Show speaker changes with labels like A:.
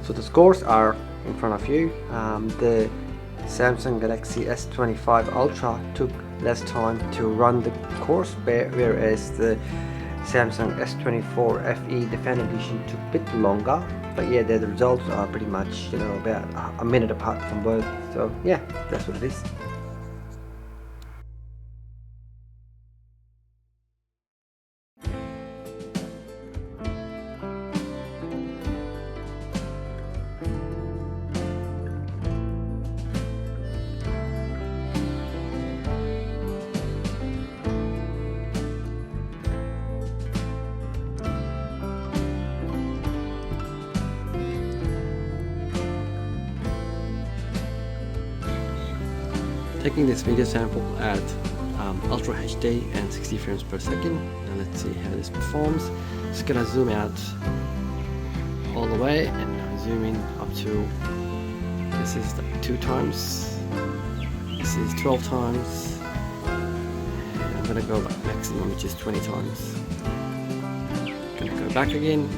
A: So the scores are in front of you. The Samsung Galaxy S25 Ultra took less time to run the course, whereas the Samsung S24 FE Defender Edition took a bit longer. But yeah, the results are pretty much, you know, about a minute apart from both. So yeah, that's what it is. Taking this video sample at Ultra HD and 60 frames per second. Now let's see how this performs. Just gonna zoom out all the way and now zoom in up to, this is 2 times, this is 12 times, and I'm gonna go maximum, which is 20 times. Gonna go back again.